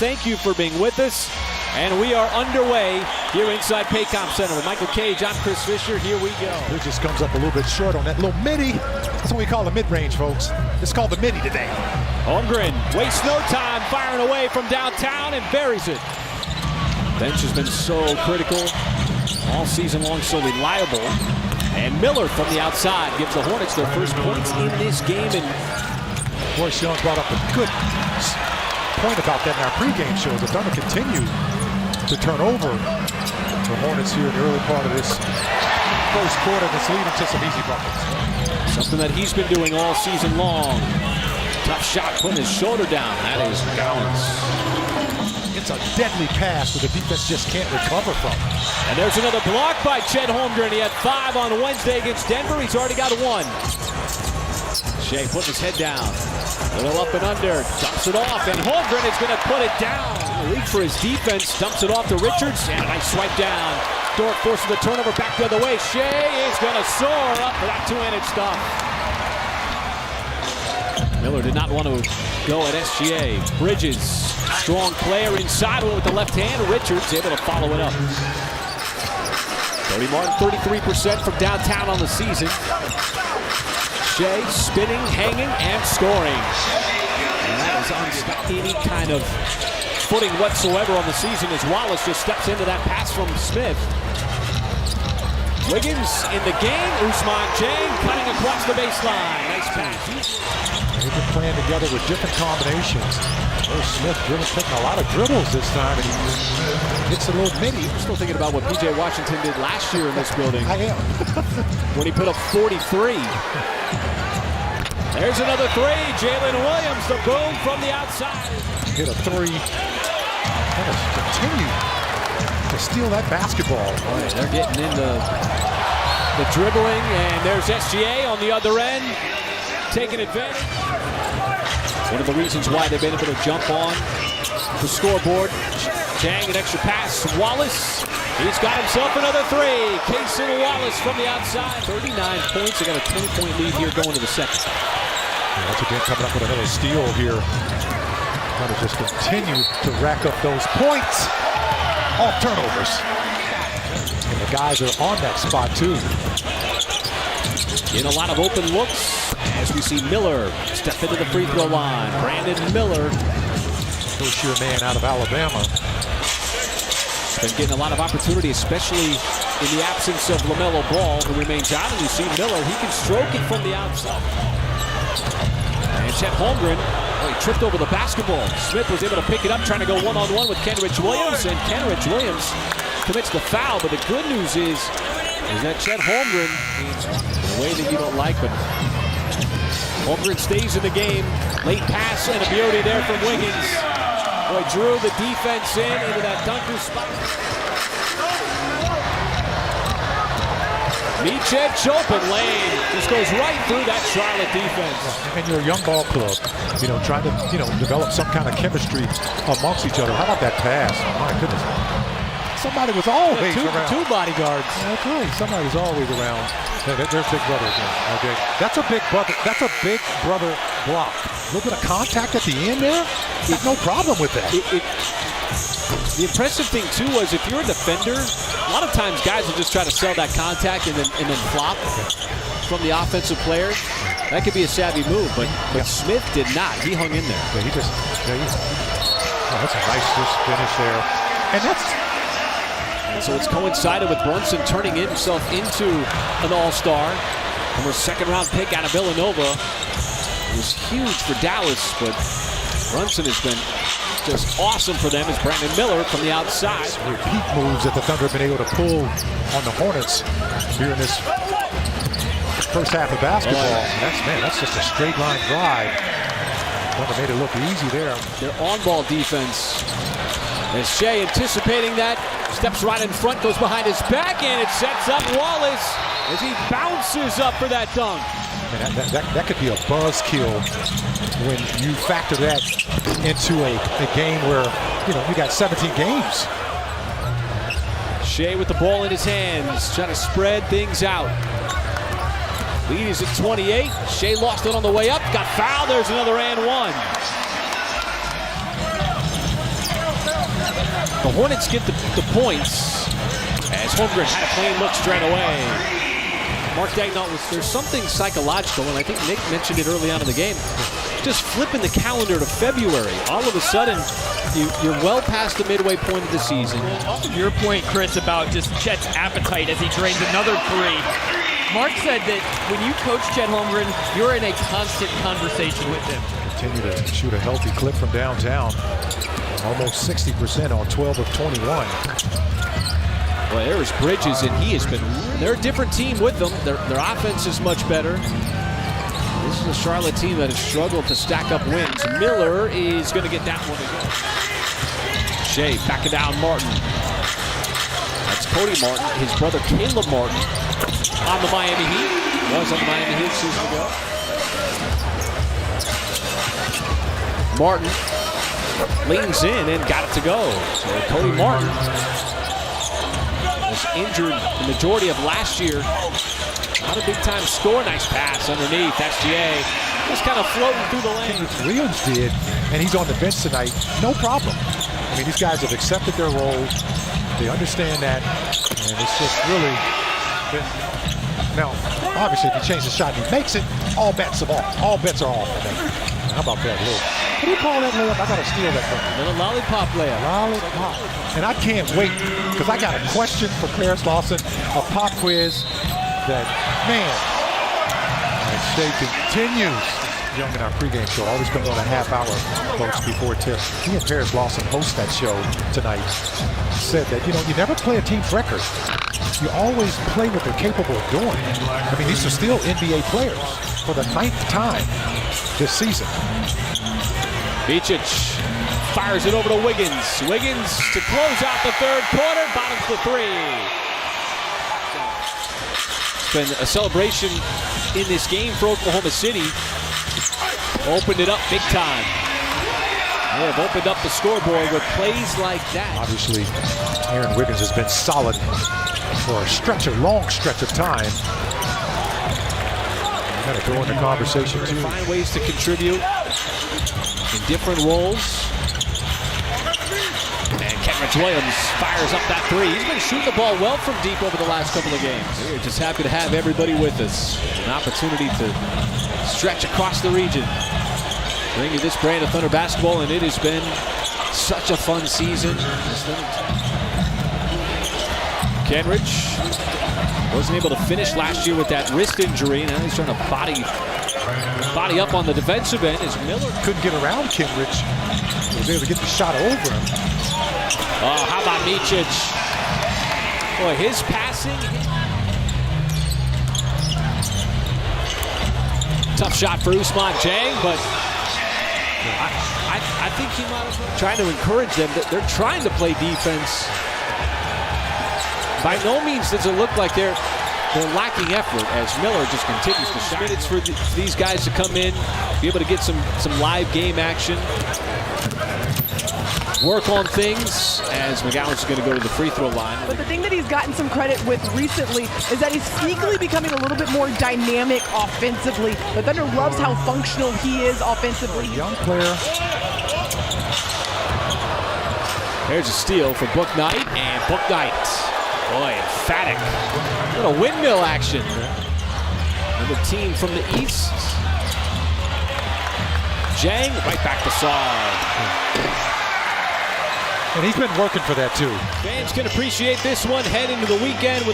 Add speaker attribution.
Speaker 1: thank you for being with us. And we are underway here inside Paycom Center with Michael Cage. I'm Chris Fisher. Here we go.
Speaker 2: It just comes up a little bit short on that little midi. That's what we call the mid-range, folks. It's called the midi today.
Speaker 1: Holmgren wastes no time firing away from downtown and buries it. Bench has been so critical all season long, so reliable. And Miller from the outside gives the Hornets their first points in this game. And
Speaker 2: Royce Young brought up a good point about that in our pregame show. The Thunder continue to turn over the Hornets here in the early part of this first quarter that's leading to some easy buckets.
Speaker 1: Something that he's been doing all season long. Tough shot, putting his shoulder down. That is Gowans.
Speaker 2: It's a deadly pass that the defense just can't recover from.
Speaker 1: And there's another block by Chet Holmgren. He had 5 on Wednesday against Denver. He's already got 1. Shea putting his head down. A little up and under. Dumps it off. And Holmgren is going to put it down. Lead for his defense. Dumps it off to Richards. And a nice swipe down. Dort forces the turnover back the other way. Shea is going to soar up for that two-handed stop. Miller did not want to go at SGA. Bridges, strong player inside with the left hand. Richards able to follow it up. Cody Martin, 33% from downtown on the season. Shea spinning, hanging, and scoring. And that is unstopped any kind of footing whatsoever on the season as Wallace just steps into that pass from Smith. Wiggins in the game. Ousmane Dieng cutting across the baseline. Nice pass.
Speaker 2: They've been playing together with different combinations. Smith taking a lot of dribbles this time, and he hits a little midi.
Speaker 1: I'm still thinking about what P.J. Washington did last year in this building.
Speaker 2: I am.
Speaker 1: When he put up 43. There's another 3. Jalen Williams, the boom from the outside.
Speaker 2: Hit a 3. Kind of continue to steal that basketball.
Speaker 1: Right, they're getting in the dribbling, and there's SGA on the other end, taking advantage. One of the reasons why they've been able to jump on the scoreboard. Dieng, an extra pass. Wallace, he's got himself another 3. Kaysen Wallace from the outside. 39 points. They got a 20-point lead here going to the second.
Speaker 2: Once again, coming up with another steal here. Trying to just continue to rack up those points off turnovers. And the guys are on that spot, too.
Speaker 1: In a lot of open looks as we see Miller step into the free throw line. Brandon Miller.
Speaker 2: First-year man out of Alabama.
Speaker 1: Been getting a lot of opportunity, especially in the absence of LaMelo Ball, who remains out. And you see Miller, he can stroke it from the outside. And Chet Holmgren, he tripped over the basketball. Smith was able to pick it up, trying to go one-on-one with Kenrich Williams. And Kenrich Williams commits the foul. But the good news is that Chet Holmgren, in a way that you don't like, but Holmgren stays in the game. Late pass and a beauty there from Wiggins. Boy, drew the defense into that dunker spot. Miched open lane. Just goes right through that Charlotte defense.
Speaker 2: And you're a young ball club, trying to, develop some kind of chemistry amongst each other. How about that pass? My goodness. Somebody was always around.
Speaker 1: 2 bodyguards.
Speaker 2: That's right. Somebody was always around. There's Big Brother again. Okay. That's a big brother. That's a Big Brother block. A little bit of contact at the end there. There's no problem with that.
Speaker 1: The impressive thing too was if you're a defender, a lot of times guys will just try to sell that contact and then flop from the offensive player. That could be a savvy move, but Smith did not. He hung in there.
Speaker 2: Yeah, that's a nice just finish there. And
Speaker 1: so it's coincided with Brunson turning himself into an all-star. Former second-round pick out of Villanova. It was huge for Dallas, but Brunson has been just awesome for them as Brandon Miller from the outside.
Speaker 2: Repeat moves that the Thunder have been able to pull on the Hornets here in this first half of basketball. That's just a straight line drive. Thunder made it look easy there.
Speaker 1: Their on-ball defense. As Shea anticipating that, steps right in front, goes behind his back, and it sets up Wallace as he bounces up for that dunk.
Speaker 2: Man, that could be a buzzkill when you factor that into a game where, you got 17 games.
Speaker 1: Shea with the ball in his hands, trying to spread things out. Lead is at 28. Shea lost it on the way up, got fouled. There's another and one. The Hornets get the points as Holmgren had a clean look straight away. Mark Daigneault there's something psychological, and I think Nick mentioned it early on in the game. Just flipping the calendar to February. All of a sudden, you're well past the midway point of the season.
Speaker 3: Your point, Chris, about just Chet's appetite as he drains another three. Mark said that when you coach Chet Holmgren, you're in a constant conversation with him.
Speaker 2: Continue to shoot a healthy clip from downtown. Almost 60% on 12 of 21.
Speaker 1: Well, there's Bridges, and he has been. They're a different team with them. Their offense is much better. This is a Charlotte team that has struggled to stack up wins. Miller is going to get that one again. Shea backing down Martin. That's Cody Martin, his brother Caleb Martin on the Miami Heat. Was on the Miami Heat season ago. Martin leans in and got it to go. So Cody Martin was injured the majority of last year. Not a big-time score. Nice pass underneath. SGA just kind of floating through the lane.
Speaker 2: Williams did, and he's on the bench tonight. No problem. I mean, these guys have accepted their role. They understand that, and it's just really been. Now, obviously, if he changes the shot and he makes it, all bets are off. All bets are off. How about that little? What do you call that layup? I gotta steal that from you.
Speaker 1: Little lollipop layup.
Speaker 2: Lollipop. And I can't wait, because I got a question for Clarence Lawson, a pop quiz that, man, and Shea continues. Young in our pregame show, always been on a half hour, folks, before tip. He and Paris Lawson host that show tonight. Said that, you know, you never play a team's record. You always play what they're capable of doing. I mean, these are still NBA players for the 9th time this season.
Speaker 1: Bicic fires it over to Wiggins. Wiggins to close out the third quarter, bottoms the three. It's been a celebration in this game for Oklahoma City. Opened it up big time. They have opened up the scoreboard with plays like that.
Speaker 2: Obviously, Aaron Wiggins has been solid for a long stretch of time. You got to go in the conversation too.
Speaker 1: Find ways to contribute in different roles. And Kenrich Williams fires up that three. He's been shooting the ball well from deep over the last couple of games. We're just happy to have everybody with us. An opportunity to stretch across the region. Bring you this brand of Thunder basketball, and it has been such a fun season. Kenrich wasn't able to finish last year with that wrist injury. Now he's trying to body up on the defensive end as Miller
Speaker 2: couldn't get around Kenrich. He was able to get the shot over him.
Speaker 1: Oh, how about Bicic? Boy, his passing. Tough shot for Ousmane Dieng, but I think he might have been trying to encourage them. That they're trying to play defense. By no means does it look like they're lacking effort as Miller just continues to shot. Minutes for these guys to come in, be able to get some live game action. Work on things as McGowan's going to go to the free throw line.
Speaker 4: But the thing that he's gotten some credit with recently is that he's sneakily becoming a little bit more dynamic offensively. The Thunder loves how functional he is offensively.
Speaker 2: Young player.
Speaker 1: There's a steal for Book Knight, and Book Knight, boy, emphatic. Little windmill action. Another team from the east. Dieng right back to Sarr.
Speaker 2: And he's been working for that too.
Speaker 1: Fans can appreciate this one. Head into the weekend with